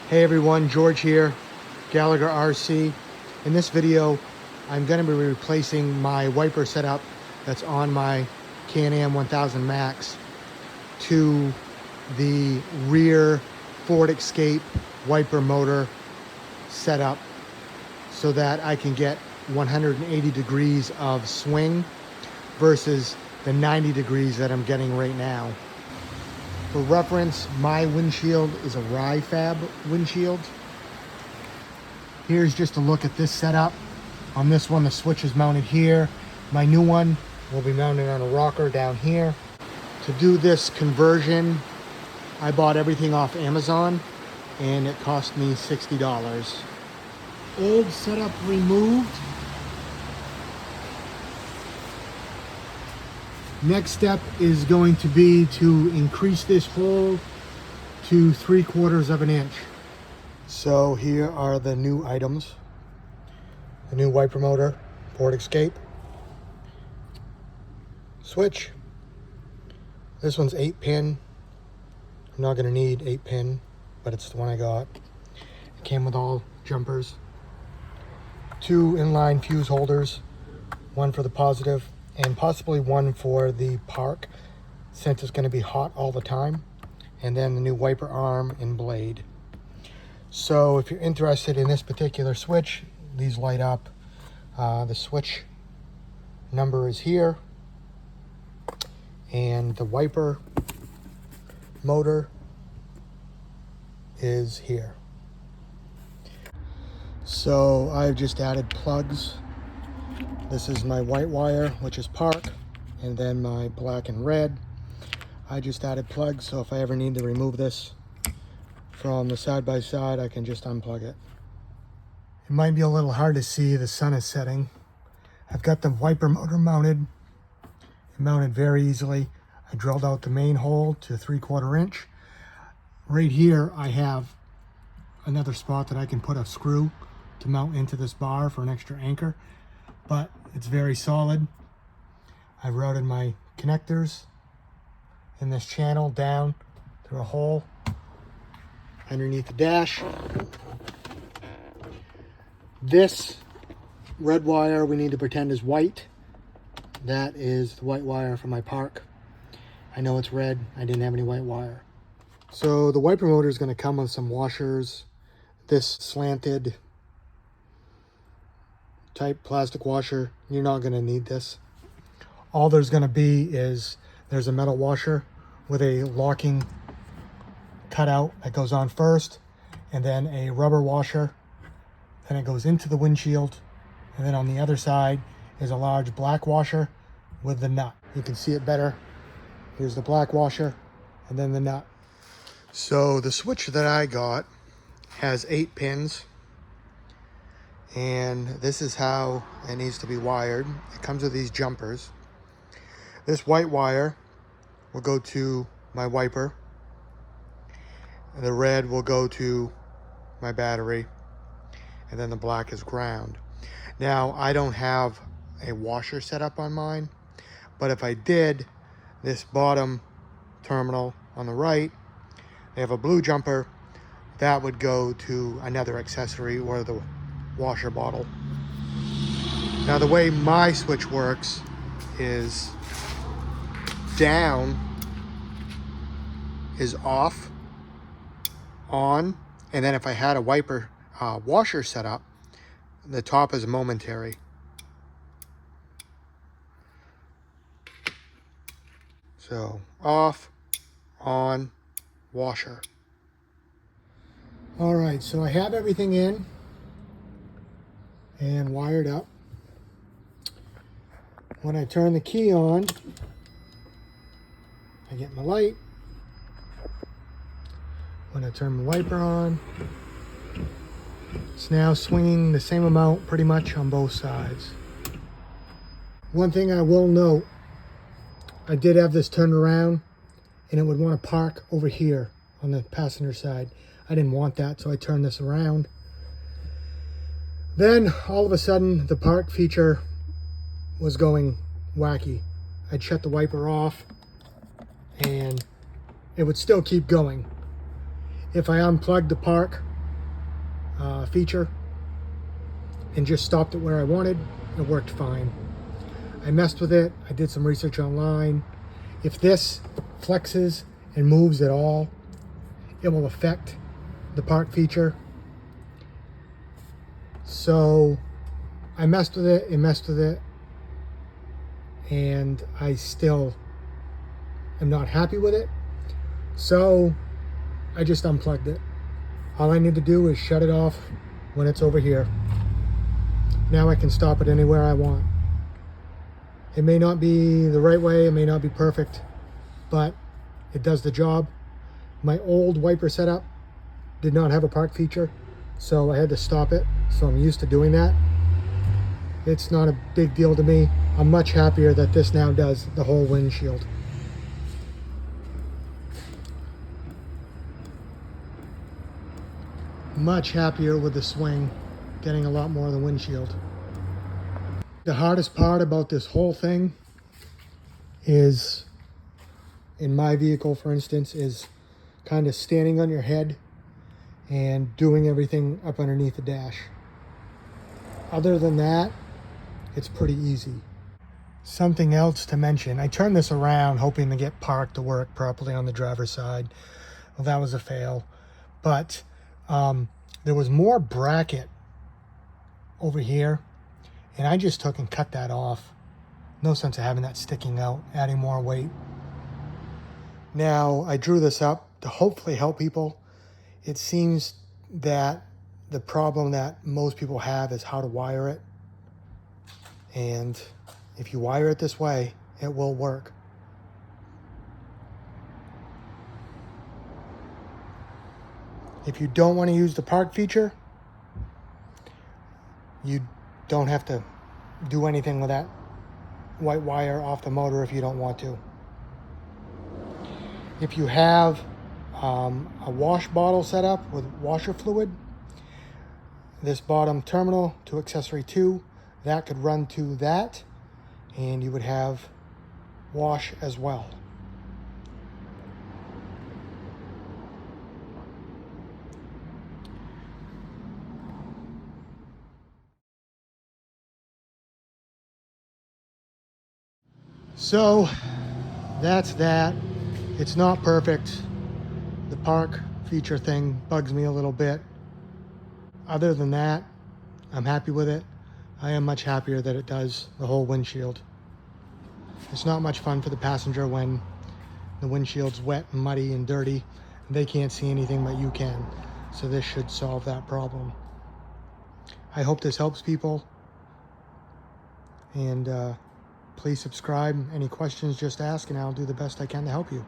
Hey everyone, George here, Gallagher RC. In this video, I'm going to be replacing my wiper setup that's on my Can-Am 1000 Max to the rear Ford Escape wiper motor setup so that I can get 180 degrees of swing versus the 90 degrees that I'm getting right now. For reference, my windshield is a rye fab windshield. Here's just a look at this setup. On this one, the switch is mounted here. My new one will be mounted on a rocker down here. To do this conversion, I bought everything off Amazon and it cost me $60. Old setup removed. Next step is going to be to increase this hole to 3/4 of an inch. So here are the new items. The new wiper motor, Ford Escape. Switch. This one's 8-pin. I'm not going to need 8-pin, but it's the one I got. It came with all jumpers. 2 inline fuse holders, one for the positive and possibly one for the park, since it's going to be hot all the time. And then the new wiper arm and blade. So if you're interested in this particular switch, these light up. The switch number is here, and the wiper motor is here. So I've just added plugs. This is my white wire, which is park, and then my black and red. I just added plugs, so if I ever need to remove this from the side-by-side, I can just unplug it. It might be a little hard to see, the sun is setting. I've got the wiper motor mounted. It mounted very easily. I drilled out the main hole to 3/4 inch. Right here, I have another spot that I can put a screw to mount into this bar for an extra anchor, but it's very solid. I've routed my connectors in this channel down through a hole underneath the dash. This red wire we need to pretend is white. That is the white wire for my park. I know it's red, I didn't have any white wire. So the wiper motor is going to come with some washers. This slanted type plastic washer, you're not going to need this. All there's going to be is there's a metal washer with a locking cutout that goes on first, and then a rubber washer. Then it goes into the windshield, and then on the other side is a large black washer with the nut. You can see it better. Here's the black washer and then the nut. So the switch that I got has 8 pins, and this is how it needs to be wired. It comes with these jumpers. This white wire will go to my wiper. The red will go to my battery, and then the black is ground. Now, I don't have a washer set up on mine, but if I did, this bottom terminal on the right, they have a blue jumper that would go to another accessory or the washer bottle. Now, the way my switch works is down is off, on, and then if I had a wiper washer set up, the top is momentary. So off, on, washer. All right, so I have everything in and wired up. When I turn the key on, I get my light. When I turn the wiper on, it's now swinging the same amount pretty much on both sides. One thing I will note, I did have this turned around and it would want to park over here on the passenger side. I didn't want that, so I turned this around. Then all of a sudden the park feature was going wacky. I'd shut the wiper off and it would still keep going. If I unplugged the park feature and just stopped it where I wanted. It worked fine. I messed with it. I did some research online. If this flexes and moves at all, it will affect the park feature. So I messed with it and messed with it, and I still am not happy with it. So I just unplugged it. All I need to do is shut it off when it's over here. Now I can stop it anywhere I want. It may not be the right way, it may not be perfect, but it does the job. My old wiper setup did not have a park feature, so I had to stop it. So I'm used to doing that. It's not a big deal to me. I'm much happier that this now does the whole windshield. Much happier with the swing, getting a lot more of the windshield. The hardest part about this whole thing is, in my vehicle for instance, is kind of standing on your head and doing everything up underneath the dash. Other than that, it's pretty easy. Something else to mention, I turned this around hoping to get park to work properly on the driver's side. Well, that was a fail. But there was more bracket over here, and I just took and cut that off. No sense of having that sticking out, adding more weight. Now, I drew this up to hopefully help people. It seems that the problem that most people have is how to wire it. And if you wire it this way, it will work. If you don't want to use the park feature, you don't have to do anything with that white wire off the motor if you don't want to. If you have a wash bottle set up with washer fluid, this bottom terminal to accessory 2, that could run to that, and you would have wash as well. So that's that. It's not perfect. The park feature thing bugs me a little bit. Other than that, I'm happy with it. I am much happier that it does the whole windshield. It's not much fun for the passenger when the windshield's wet and muddy and dirty and they can't see anything but you can. So this should solve that problem. I hope this helps people, and please subscribe. Any questions, just ask and I'll do the best I can to help you.